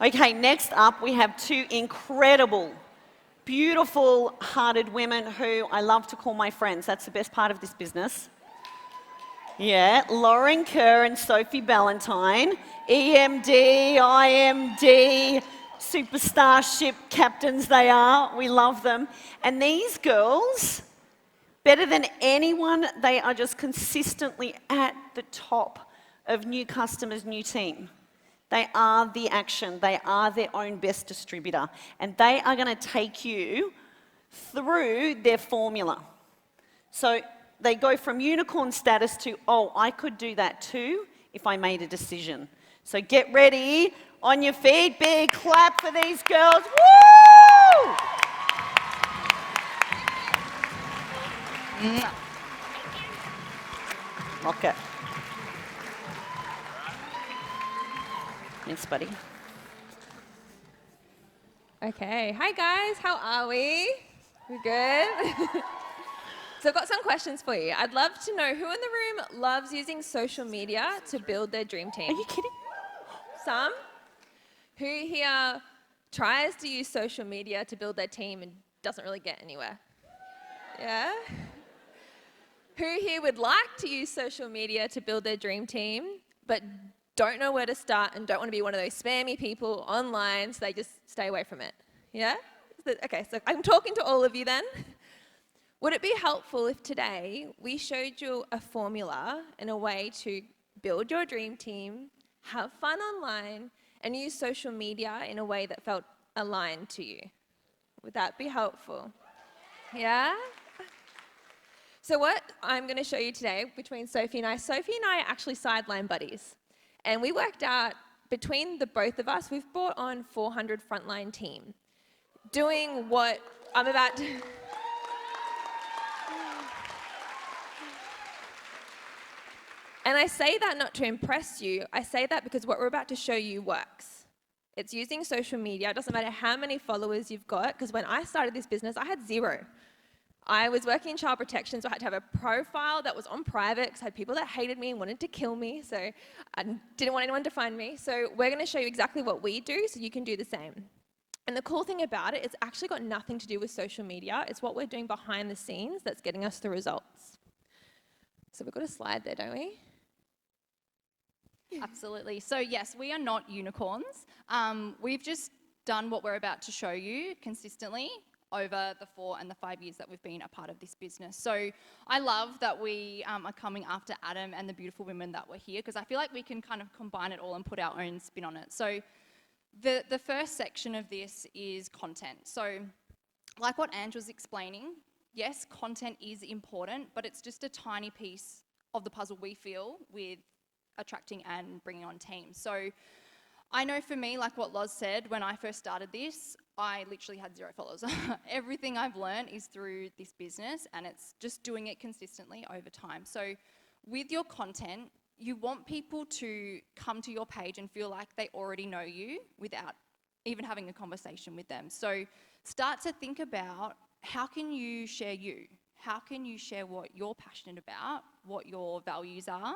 Okay, next up we have two incredible, beautiful-hearted women who I love to call my friends. That's the best part of this business. Yeah, Lauren Kerr and Sophie Ballantyne, EMD, IMD, superstarship captains they are. We love them. And these girls, better than anyone, they are just consistently at the top of new customers, new team. They are the action. They are their own best distributor. And they are going to take you through their formula. So they go from unicorn status to, oh, I could do that too if I made a decision. So get ready, on your feet, big clap for these girls. Woo! Okay. Thanks, buddy. Okay, hi guys, how are we? We good? So I've got some questions for you. I'd love to know who in the room loves using social media to build their dream team? Are you kidding? Some? Who here tries to use social media to build their team and doesn't really get anywhere? Yeah? Who here would like to use social media to build their dream team, but don't know where to start and don't want to be one of those spammy people online, so they just stay away from it? Yeah? Okay, so I'm talking to all of you then. Would it be helpful if today we showed you a formula and a way to build your dream team, have fun online, and use social media in a way that felt aligned to you? Would that be helpful? Yeah? So what I'm going to show you today between Sophie and I are actually sideline buddies. And we worked out between the both of us, we've brought on 400 frontline team, doing what I'm about to... And I say that not to impress you, I say that because what we're about to show you works. It's using social media. It doesn't matter how many followers you've got, because when I started this business, I had 0. I was working in child protection, so I had to have a profile that was on private because I had people that hated me and wanted to kill me, so I didn't want anyone to find me. So we're going to show you exactly what we do so you can do the same. And the cool thing about it, it's actually got nothing to do with social media. It's what we're doing behind the scenes that's getting us the results. So we've got a slide there, don't we? Absolutely. So yes, we are not unicorns. We've just done what we're about to show you consistently over the 4 and the 5 years that we've been a part of this business. So I love that we are coming after Adam and the beautiful women that were here, because I feel like we can kind of combine it all and put our own spin on it. So the first section of this is content. So like what Ange was explaining, yes, content is important, but it's just a tiny piece of the puzzle we feel with attracting and bringing on teams. So I know for me, like what Loz said, when I first started this, I literally had 0 followers. Everything I've learned is through this business, and it's just doing it consistently over time. So with your content, you want people to come to your page and feel like they already know you without even having a conversation with them. So start to think about, how can you share you? How can you share what you're passionate about, what your values are?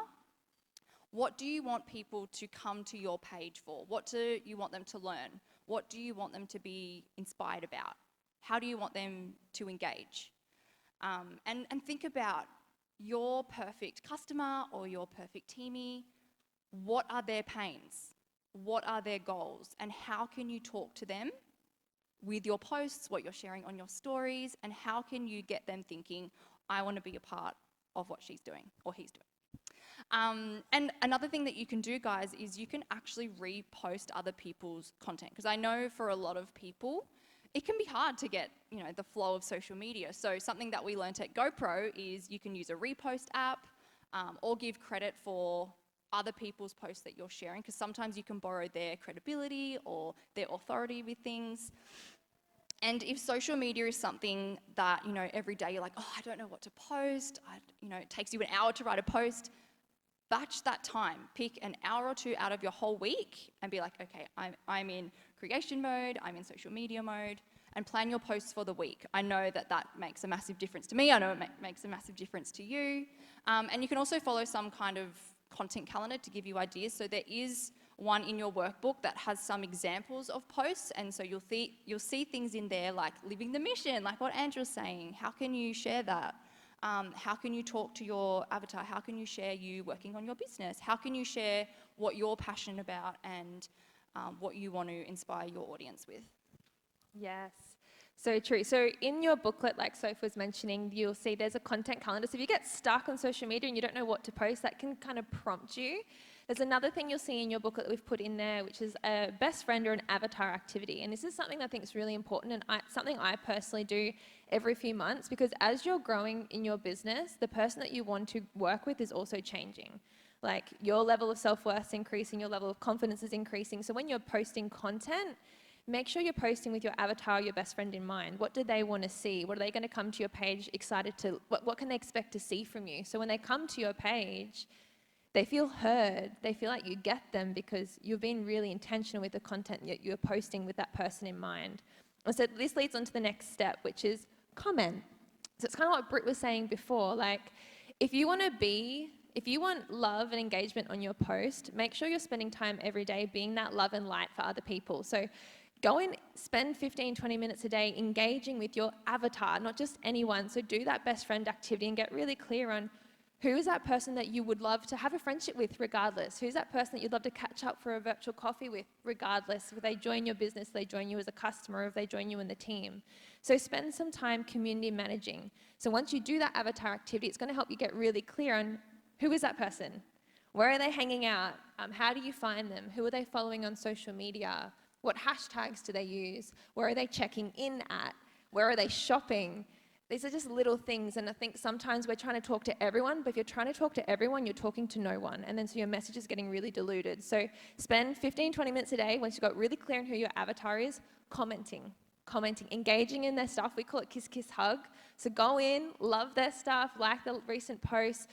What do you want people to come to your page for? What do you want them to learn? What do you want them to be inspired about? How do you want them to engage? And think about your perfect customer or your perfect teamie. What are their pains? What are their goals? And how can you talk to them with your posts, what you're sharing on your stories, and how can you get them thinking, I want to be a part of what she's doing or he's doing? And another thing that you can do, guys, is you can actually repost other people's content. Because I know for a lot of people, it can be hard to get, the flow of social media. So something that we learned at GoPro is you can use a repost app or give credit for other people's posts that you're sharing. Because sometimes you can borrow their credibility or their authority with things. And if social media is something that, every day you're like, oh, I don't know what to post. It takes you an hour to write a post. Batch that time. Pick an hour or 2 out of your whole week and be like, okay, I'm in creation mode, I'm in social media mode, and plan your posts for the week. I know that makes a massive difference to me. I know it makes a massive difference to you. And you can also follow some kind of content calendar to give you ideas. So there is one in your workbook that has some examples of posts, and so you'll see things in there like living the mission, like what Andrew's saying. How can you share that? How can you talk to your avatar? How can you share you working on your business? How can you share what you're passionate about and what you want to inspire your audience with? Yes, so true. So in your booklet, like Sophie was mentioning, you'll see there's a content calendar. So if you get stuck on social media and you don't know what to post, that can kind of prompt you. There's another thing you'll see in your booklet that we've put in there, which is a best friend or an avatar activity. And this is something that I think is really important, and something I personally do every few months, because as you're growing in your business, the person that you want to work with is also changing. Like your level of self-worth is increasing, your level of confidence is increasing. So when you're posting content, make sure you're posting with your avatar, your best friend in mind. What do they want to see? What are they going to come to your page excited to, what can they expect to see from you? So when they come to your page, they feel heard, they feel like you get them because you've been really intentional with the content that you're posting with that person in mind. And so this leads on to the next step, which is comment. So it's kind of what Britt was saying before, like if you want love and engagement on your post, make sure you're spending time every day being that love and light for other people. So go and spend 15, 20 minutes a day engaging with your avatar, not just anyone. So do that best friend activity and get really clear on who is that person that you would love to have a friendship with regardless? Who's that person that you'd love to catch up for a virtual coffee with regardless? If they join your business, they join you as a customer, or if they join you in the team. So spend some time community managing. So once you do that avatar activity, it's going to help you get really clear on who is that person? Where are they hanging out? How do you find them? Who are they following on social media? What hashtags do they use? Where are they checking in at? Where are they shopping? These are just little things, and I think sometimes we're trying to talk to everyone, but if you're trying to talk to everyone, you're talking to no one, and then so your message is getting really diluted. So spend 15, 20 minutes a day, once you've got really clear on who your avatar is, commenting, engaging in their stuff. We call it kiss, kiss, hug. So go in, love their stuff, like the recent posts,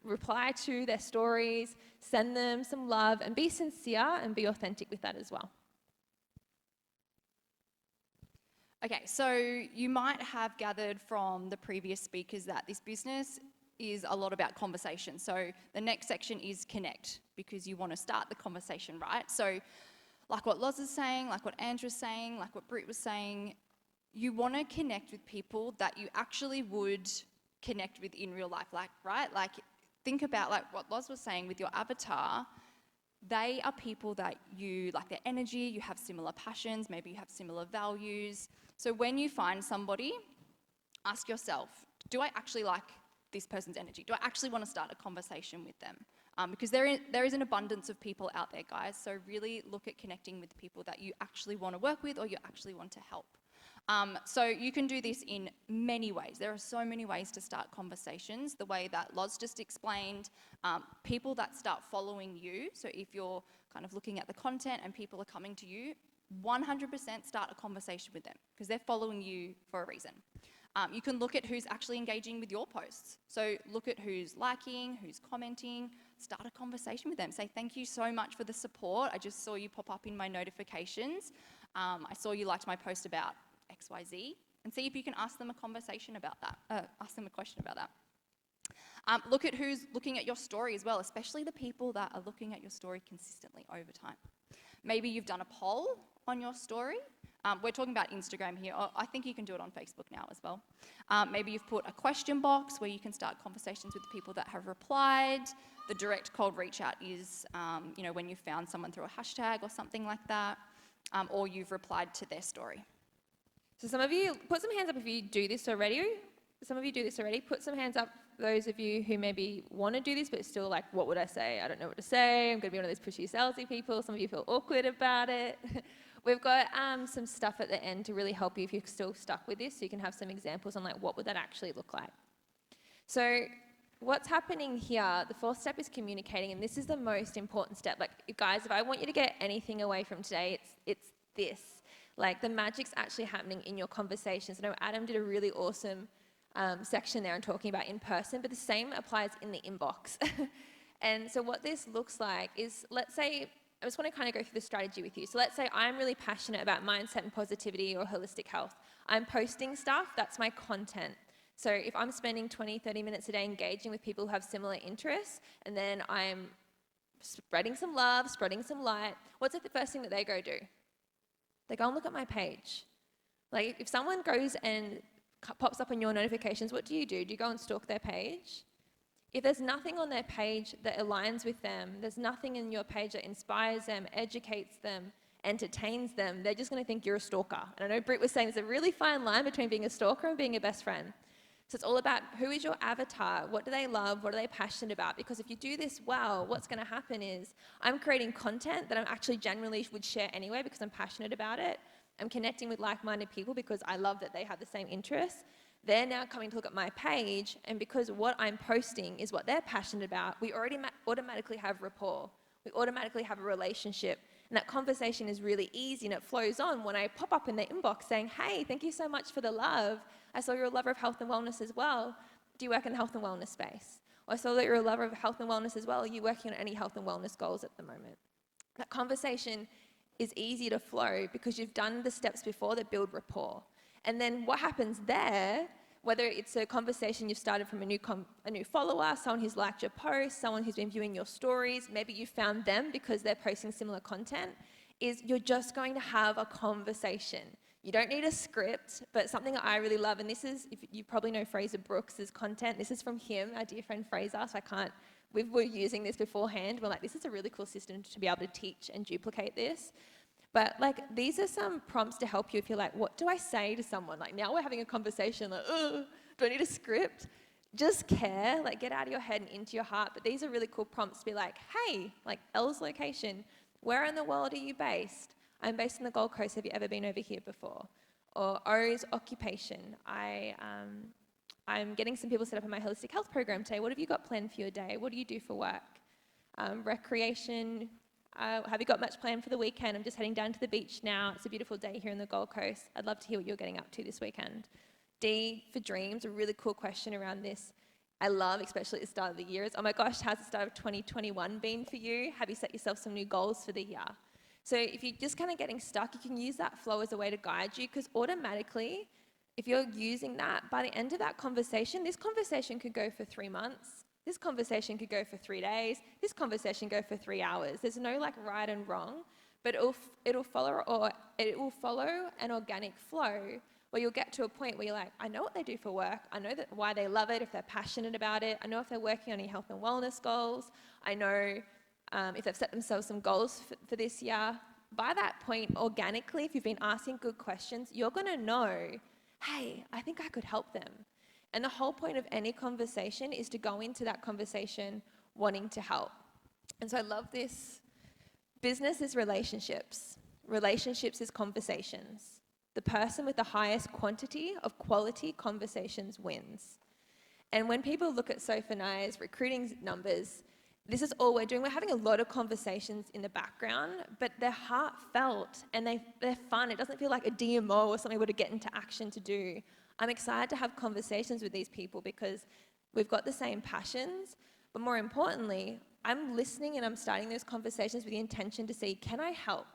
reply to their stories, send them some love, and be sincere and be authentic with that as well. Okay, so you might have gathered from the previous speakers that this business is a lot about conversation. So the next section is connect, because you want to start the conversation, right? So like what Loz is saying, like what Andrew's saying, like what Britt was saying, you want to connect with people that you actually would connect with in real life, like, right? Like think about like what Loz was saying with your avatar. They are people that you like their energy, you have similar passions, maybe you have similar values. So when you find somebody, ask yourself, do I actually like this person's energy? Do I actually want to start a conversation with them? Because there is an abundance of people out there, guys. So really look at connecting with people that you actually want to work with or you actually want to help. So you can do this in many ways. There are so many ways to start conversations. The way that Loz just explained, people that start following you. So if you're kind of looking at the content and people are coming to you, 100% start a conversation with them because they're following you for a reason. You can look at who's actually engaging with your posts. So look at who's liking, who's commenting, start a conversation with them. Say, thank you so much for the support. I just saw you pop up in my notifications. I saw you liked my post about XYZ, and see if you can ask them a conversation about that, ask them a question about that. Look at who's looking at your story as well, especially the people that are looking at your story consistently over time. Maybe you've done a poll on your story. We're talking about Instagram here. I think you can do it on Facebook now as well. Maybe you've put a question box where you can start conversations with the people that have replied. The direct cold reach out is, when you've found someone through a hashtag or something like that, or you've replied to their story. So some of you, put some hands up if you do this already. Some of you do this already. Put some hands up, those of you who maybe want to do this, but still like, what would I say? I don't know what to say. I'm going to be one of those pushy, salesy people. Some of you feel awkward about it. We've got some stuff at the end to really help you if you're still stuck with this, so you can have some examples on like, what would that actually look like? So what's happening here, the fourth step is communicating, and this is the most important step. Like, guys, if I want you to get anything away from today, it's this. Like, the magic's actually happening in your conversations. I know Adam did a really awesome section there on talking about in person, but the same applies in the inbox. And so what this looks like is, let's say, I just want to kind of go through the strategy with you. So let's say I'm really passionate about mindset and positivity or holistic health. I'm posting stuff, that's my content. So if I'm spending 20, 30 minutes a day engaging with people who have similar interests, and then I'm spreading some love, spreading some light, what's the first thing that they go do? They go and look at my page. Like if someone goes and pops up on your notifications, what do? Do you go and stalk their page? If there's nothing on their page that aligns with them, there's nothing in your page that inspires them, educates them, entertains them, they're just going to think you're a stalker. And I know Britt was saying there's a really fine line between being a stalker and being a best friend. So it's all about who is your avatar, what do they love, what are they passionate about? Because if you do this well, what's going to happen is I'm creating content that I'm actually genuinely would share anyway because I'm passionate about it. I'm connecting with like-minded people because I love that they have the same interests. They're now coming to look at my page, and because what I'm posting is what they're passionate about, we already automatically have rapport. We automatically have a relationship, and that conversation is really easy, and it flows on when I pop up in their inbox saying, hey, thank you so much for the love. I saw you're a lover of health and wellness as well. Do you work in the health and wellness space? Or I saw that you're a lover of health and wellness as well. Are you working on any health and wellness goals at the moment? That conversation is easy to flow because you've done the steps before that build rapport. And then what happens there, whether it's a conversation you've started from a new follower, someone who's liked your post, someone who's been viewing your stories, maybe you found them because they're posting similar content, is you're just going to have a conversation. You don't need a script, but something that I really love, and this is, if you probably know Fraser Brooks' content, this is from him, our dear friend Fraser, so we were using this beforehand. We're like, this is a really cool system to be able to teach and duplicate this. But like, these are some prompts to help you if you're like, what do I say to someone? Like now we're having a conversation like, do I need a script? Just care, like get out of your head and into your heart. But these are really cool prompts to be like, hey, like Elle's location, where in the world are you based? I'm based in the Gold Coast, have you ever been over here before? Or O's occupation, I'm getting some people set up in my holistic health program today. What have you got planned for your day? What do you do for work? Recreation, have you got much planned for the weekend? I'm just heading down to the beach now. It's a beautiful day here in the Gold Coast. I'd love to hear what you're getting up to this weekend. D for dreams, a really cool question around this. I love, especially at the start of the year, is, oh my gosh, how's the start of 2021 been for you? Have you set yourself some new goals for the year? So if you're just kind of getting stuck, you can use that flow as a way to guide you, because automatically, if you're using that, by the end of that conversation, this conversation could go for 3 months. This conversation could go for 3 days. This conversation could go for 3 hours. There's no like right and wrong, but it will follow an organic flow where you'll get to a point where you're like, I know what they do for work. I know why they love it, if they're passionate about it. I know if they're working on any health and wellness goals. I know if they've set themselves some goals for this year. By that point, organically, if you've been asking good questions, you're going to know, hey, I think I could help them. And the whole point of any conversation is to go into that conversation wanting to help. And so I love this. Business is relationships. Relationships is conversations. The person with the highest quantity of quality conversations wins. And when people look at Sophie and I's recruiting numbers, this is all we're doing. We're having a lot of conversations in the background, but they're heartfelt and they're fun. It doesn't feel like a DMO or something we're to get into action to do. I'm excited to have conversations with these people because we've got the same passions, but more importantly, I'm listening and I'm starting those conversations with the intention to see, can I help?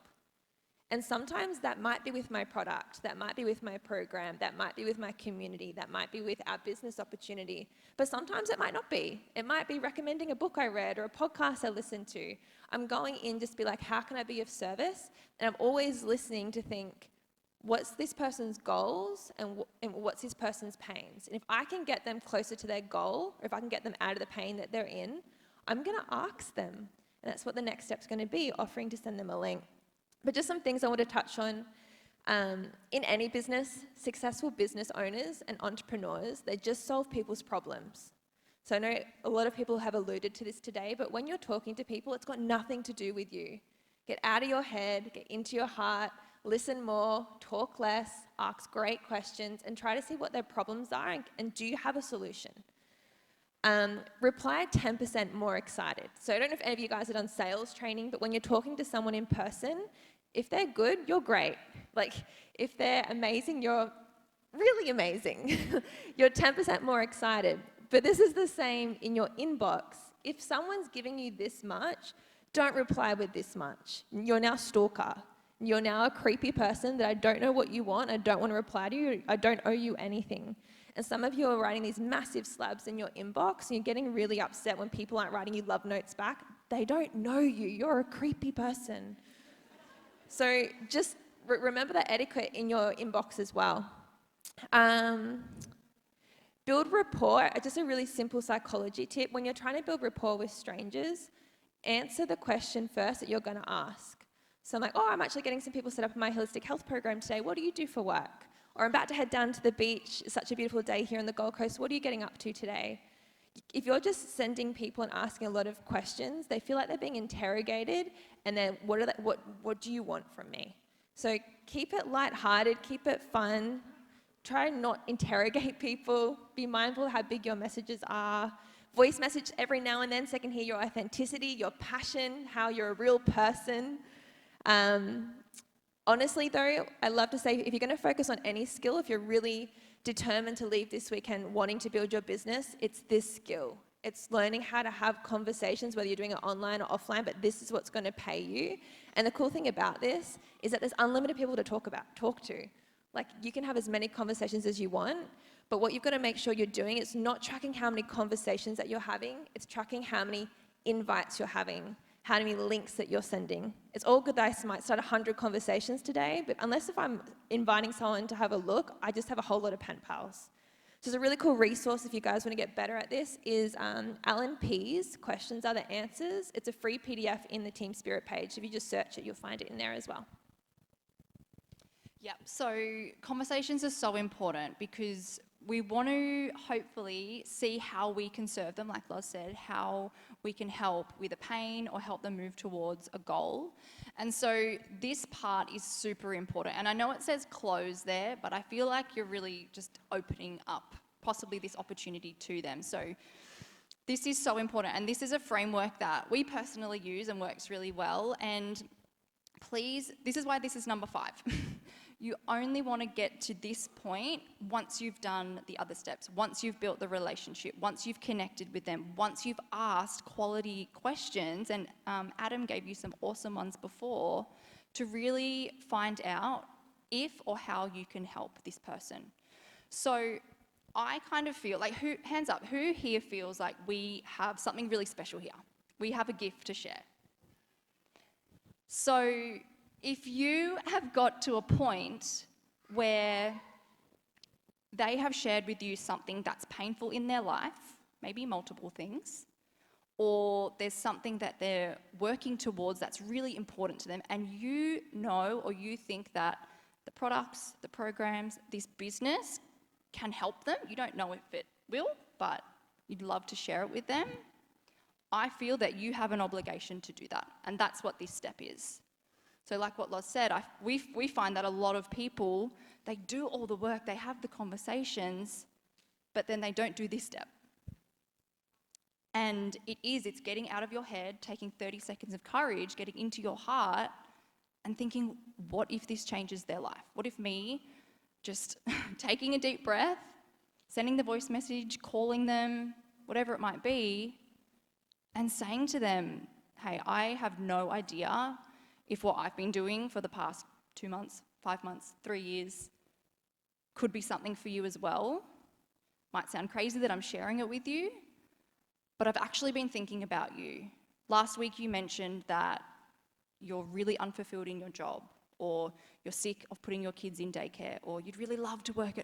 And sometimes that might be with my product, that might be with my program, that might be with my community, that might be with our business opportunity, but sometimes it might not be. It might be recommending a book I read or a podcast I listened to. I'm going in just to be like, how can I be of service? And I'm always listening to think, what's this person's goals and what's this person's pains? And if I can get them closer to their goal, or if I can get them out of the pain that they're in, I'm going to ask them. And that's what the next step's going to be, offering to send them a link. But just some things I want to touch on. In any business, successful business owners and entrepreneurs, they just solve people's problems. So I know a lot of people have alluded to this today, but when you're talking to people, it's got nothing to do with you. Get out of your head, get into your heart, listen more, talk less, ask great questions, and try to see what their problems are and do you have a solution? Reply 10% more excited. So I don't know if any of you guys have done sales training, but when you're talking to someone in person, if they're good, you're great. Like, if they're amazing, you're really amazing. You're 10% more excited. But this is the same in your inbox. If someone's giving you this much, don't reply with this much. You're now stalker. You're now a creepy person that I don't know what you want. I don't want to reply to you. I don't owe you anything. And some of you are writing these massive slabs in your inbox and you're getting really upset when people aren't writing you love notes back. They don't know you. You're a creepy person. So just remember that etiquette in your inbox as well. Build rapport, just a really simple psychology tip. When you're trying to build rapport with strangers, answer the question first that you're going to ask. So I'm like, oh, I'm actually getting some people set up in my holistic health program today. What do you do for work? Or I'm about to head down to the beach. It's such a beautiful day here on the Gold Coast. What are you getting up to today? If you're just sending people and asking a lot of questions, they feel like they're being interrogated, and then what do you want from me? So keep it lighthearted, keep it fun. Try and not interrogate people. Be mindful how big your messages are. Voice message every now and then so they can hear your authenticity, your passion, how you're a real person. Honestly though, I love to say if you're going to focus on any skill, if you're really determined to leave this weekend wanting to build your business, it's this skill. It's learning how to have conversations, whether you're doing it online or offline, but this is what's going to pay you. And the cool thing about this is that there's unlimited people to talk to. Like, you can have as many conversations as you want, but what you've got to make sure you're doing is not tracking how many conversations that you're having, it's tracking how many invites you're having, how many links that you're sending. It's all good that I might start 100 conversations today, but unless if I'm inviting someone to have a look, I just have a whole lot of pen pals. So it's a really cool resource if you guys want to get better at this is Alan P's Questions Are the Answers. It's a free PDF in the Team Spirit page. If you just search it, you'll find it in there as well. Yep, so conversations are so important because we want to hopefully see how we can serve them, like Loz said, how we can help with a pain or help them move towards a goal. And so this part is super important. And I know it says close there, but I feel like you're really just opening up possibly this opportunity to them. So this is so important. And this is a framework that we personally use and works really well. And please, this is why this is number 5. You only want to get to this point once you've done the other steps, once you've built the relationship, once you've connected with them, once you've asked quality questions, and Adam gave you some awesome ones before, to really find out if or how you can help this person. So I kind of feel like, hands up, who here feels like we have something really special here? We have a gift to share. So if you have got to a point where they have shared with you something that's painful in their life, maybe multiple things, or there's something that they're working towards that's really important to them, and you know or you think that the products, the programs, this business can help them, you don't know if it will, but you'd love to share it with them, I feel that you have an obligation to do that, and that's what this step is. So like what Loz said, we find that a lot of people, they do all the work, they have the conversations, but then they don't do this step. And it's getting out of your head, taking 30 seconds of courage, getting into your heart and thinking, what if this changes their life? What if me just taking a deep breath, sending the voice message, calling them, whatever it might be, and saying to them, hey, I have no idea if what I've been doing for the past 2 months, 5 months, 3 years could be something for you as well. Might sound crazy that I'm sharing it with you, but I've actually been thinking about you. Last week you mentioned that you're really unfulfilled in your job, or you're sick of putting your kids in daycare, or you'd really love to work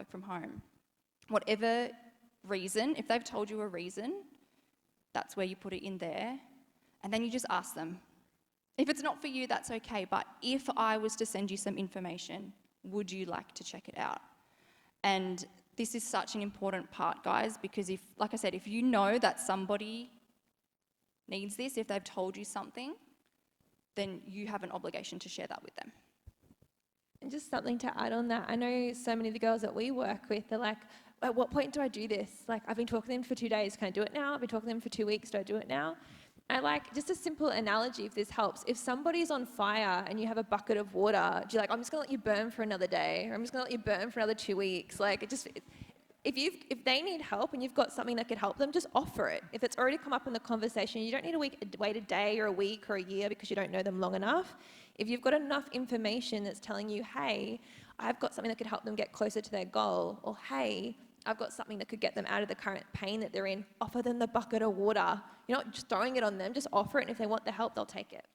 from home. Whatever reason, if they've told you a reason, that's where you put it in there, and then you just ask them. If it's not for you, that's okay, but if I was to send you some information, would you like to check it out? And this is such an important part, guys, because if, like I said, if you know that somebody needs this, if they've told you something, then you have an obligation to share that with them. And just something to add on that, I know so many of the girls that we work with, they're like, at what point do I do this? Like, I've been talking to them for 2 days, can I do it now? I've been talking to them for 2 weeks, do I do it now? I like, just a simple analogy if this helps. If somebody's on fire and you have a bucket of water, do you like, I'm just gonna let you burn for another day, or I'm just gonna let you burn for another 2 weeks? Like, if they need help and you've got something that could help them, just offer it. If it's already come up in the conversation, you don't need to wait a day or a week or a year because you don't know them long enough. If you've got enough information that's telling you, hey, I've got something that could help them get closer to their goal, or hey, I've got something that could get them out of the current pain that they're in, offer them the bucket of water. You're not just throwing it on them, just offer it, and if they want the help, they'll take it.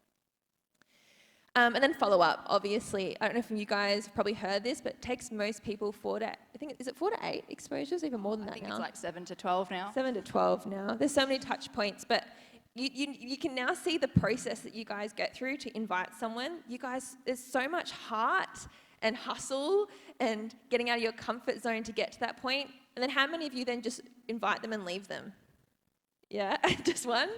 And then follow up, obviously. I don't know if you guys have probably heard this, but it takes most people 4 to 8 exposures, even more than that now? I think it's like 7 to 12 now. 7 to 12 now. There's so many touch points, but you can now see the process that you guys get through to invite someone. You guys, there's so much heart and hustle and getting out of your comfort zone to get to that point. And then how many of you then just invite them and leave them? Yeah, just one?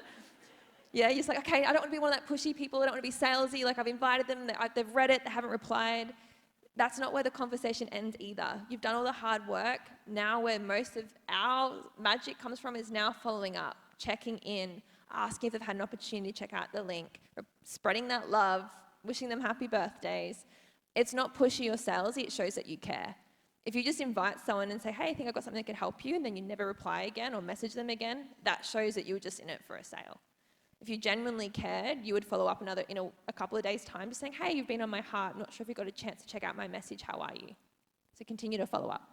Yeah, you're just like, okay, I don't want to be one of that pushy people. I don't want to be salesy. Like, I've invited them, they've read it, they haven't replied. That's not where the conversation ends either. You've done all the hard work. Now where most of our magic comes from is now following up, checking in, asking if they've had an opportunity to check out the link, spreading that love, wishing them happy birthdays. It's not pushy or salesy, it shows that you care. If you just invite someone and say, hey, I think I've got something that could help you, and then you never reply again or message them again, that shows that you were just in it for a sale. If you genuinely cared, you would follow up in a couple of days' time just saying, hey, you've been on my heart, not sure if you got a chance to check out my message, how are you? So continue to follow up.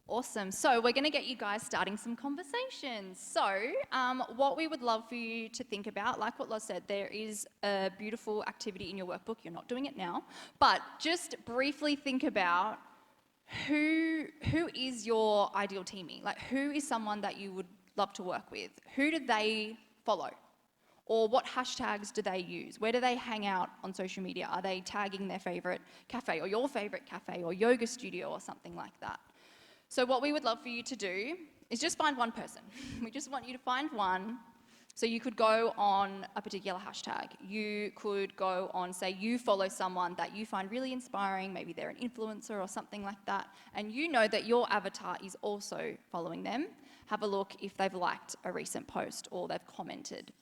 Awesome. So we're going to get you guys starting some conversations. So what we would love for you to think about, like what Loz said, there is a beautiful activity in your workbook. You're not doing it now, but just briefly think about who is your ideal teamie? Like, who is someone that you would love to work with? Who do they follow? Or what hashtags do they use? Where do they hang out on social media? Are they tagging their favorite cafe or your favorite cafe or yoga studio or something like that? So what we would love for you to do is just find one person. We just want you to find one. So you could go on a particular hashtag. You could go on, say you follow someone that you find really inspiring, maybe they're an influencer or something like that, and you know that your avatar is also following them. Have a look if they've liked a recent post or they've commented.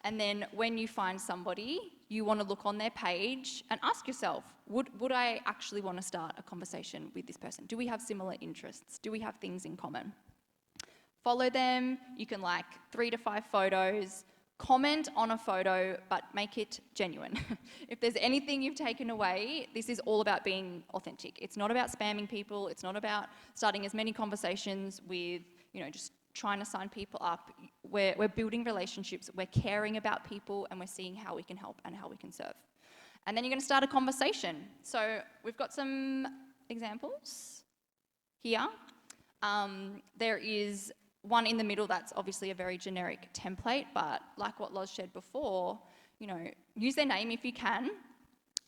And then when you find somebody, you want to look on their page and ask yourself, would I actually want to start a conversation with this person? Do we have similar interests? Do we have things in common? Follow them. You can like 3 to 5 photos. Comment on a photo, but make it genuine. If there's anything you've taken away, this is all about being authentic. It's not about spamming people. It's not about starting as many conversations with, just trying to sign people up. We're building relationships, we're caring about people, and we're seeing how we can help and how we can serve. And then you're going to start a conversation. So we've got some examples here. There is one in the middle that's obviously a very generic template, but like what Loz shared before, use their name if you can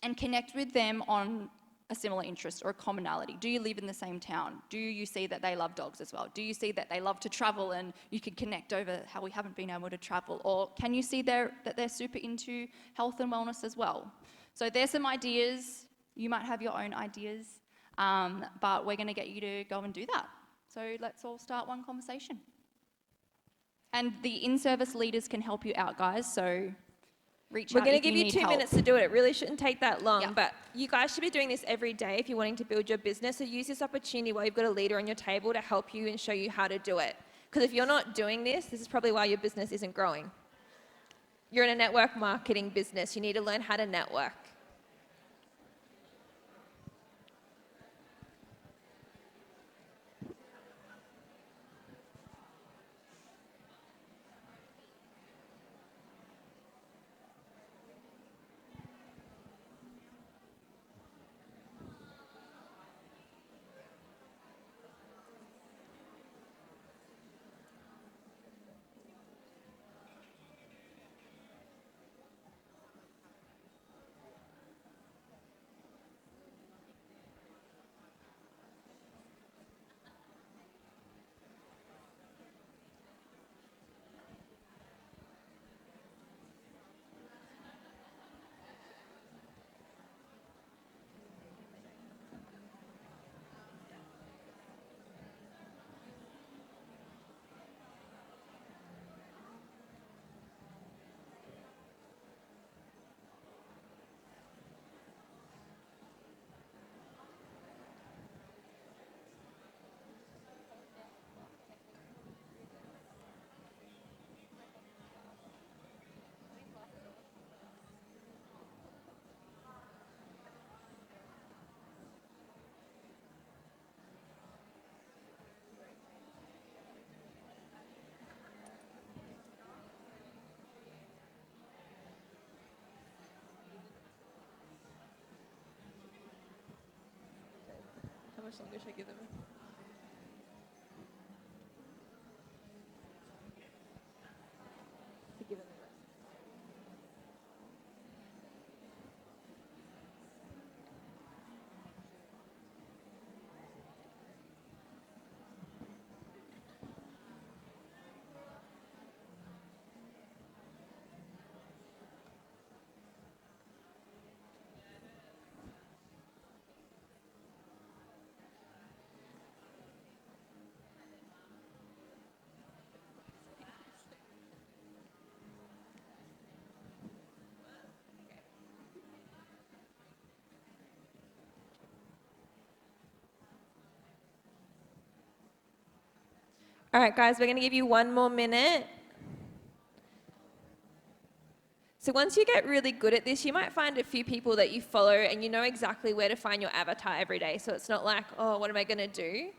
and connect with them on a similar interest or a commonality. Do you live in the same town? Do you see that they love dogs as well? Do you see that they love to travel and you can connect over how we haven't been able to travel? Or can you see that they're super into health and wellness as well? So there's some ideas. You might have your own ideas, but we're going to get you to go and do that. So let's all start one conversation. And the in-service leaders can help you out, guys, so reach out. We're going to give you 2 minutes to do it. It really shouldn't take that long, Yeah. but you guys should be doing this every day if you're wanting to build your business. So use this opportunity while you've got a leader on your table to help you and show you how to do it. Because if you're not doing this is probably why your business isn't growing. You're in a network marketing business. You need to learn how to network. much longer should I give them? Give them the rest. All right, guys, we're going to give you 1 more minute. So once you get really good at this, you might find a few people that you follow and you know exactly where to find your avatar every day. So it's not like, oh, what am I going to do?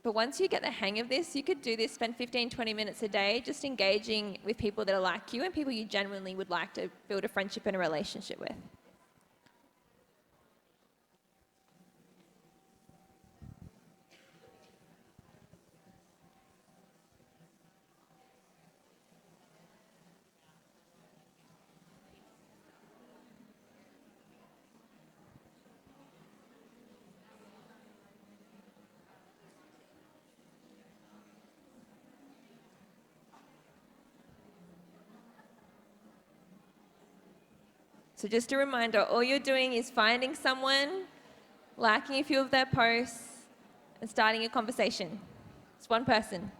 But once you get the hang of this, you could do this, spend 15, 20 minutes a day just engaging with people that are like you and people you genuinely would like to build a friendship and a relationship with. So just a reminder, all you're doing is finding someone, liking a few of their posts, and starting a conversation. It's one person.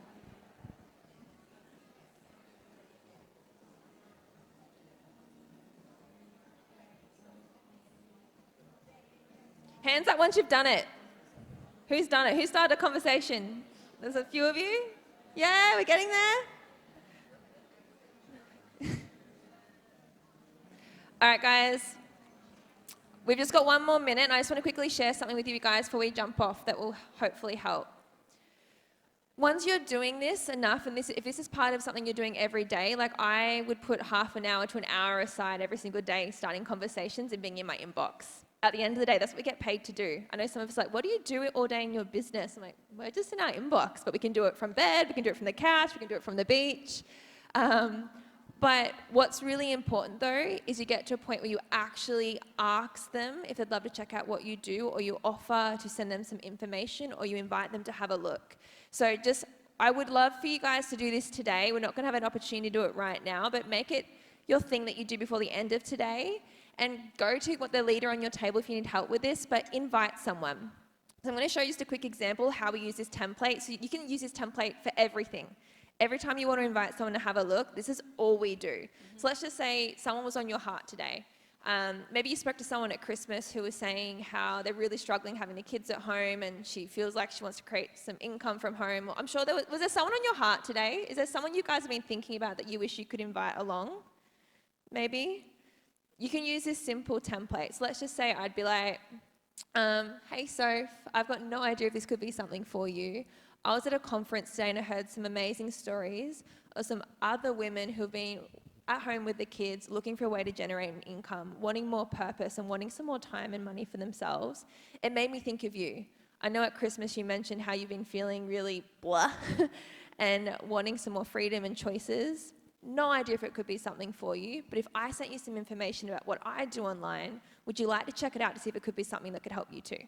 Hands up once you've done it. Who's done it? Who started a conversation? There's a few of you? Yeah, we're getting there. All right, guys. We've just got 1 more minute, and I just want to quickly share something with you guys before we jump off that will hopefully help. Once you're doing this enough, and if this is part of something you're doing every day, like I would put half an hour to an hour aside every single day starting conversations and being in my inbox. At the end of the day, that's what we get paid to do. I know some of us are like, what do you do all day in your business? I'm like, we're just in our inbox, but we can do it from bed, we can do it from the couch, we can do it from the beach. But what's really important though is you get to a point where you actually ask them if they'd love to check out what you do, or you offer to send them some information, or you invite them to have a look. So I would love for you guys to do this today. We're not going to have an opportunity to do it right now, but make it your thing that you do before the end of today, and go to the leader on your table if you need help with this, but invite someone. So I'm going to show you just a quick example how we use this template. So you can use this template for everything. Every time you want to invite someone to have a look, this is all we do. So let's just say someone was on your heart today. Maybe you spoke to someone at Christmas who was saying how they're really struggling having the kids at home, and she feels like she wants to create some income from home. I'm sure was there someone on your heart today? Is there someone you guys have been thinking about that you wish you could invite along? Maybe? You can use this simple template. So let's just say I'd be like, hey Soph, I've got no idea if this could be something for you. I was at a conference today and I heard some amazing stories of some other women who've been at home with the kids, looking for a way to generate an income, wanting more purpose and wanting some more time and money for themselves. It made me think of you. I know at Christmas you mentioned how you've been feeling really blah and wanting some more freedom and choices. No idea if it could be something for you, but if I sent you some information about what I do online, would you like to check it out to see if it could be something that could help you too?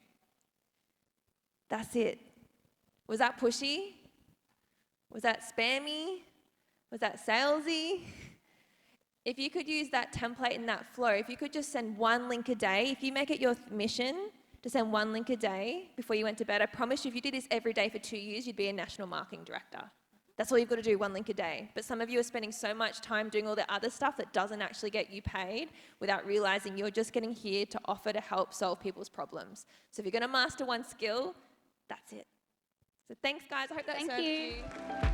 That's it. Was that pushy? Was that spammy? Was that salesy? If you could use that template and that flow, if you could just send 1 link a day, if you make it your mission to send 1 link a day before you went to bed, I promise you if you did this every day for 2 years, you'd be a national marketing director. That's all you've got to do, 1 link a day. But some of you are spending so much time doing all the other stuff that doesn't actually get you paid without realizing you're just getting here to offer to help solve people's problems. So if you're going to master 1 skill, that's it. So thanks, guys. I hope that served you.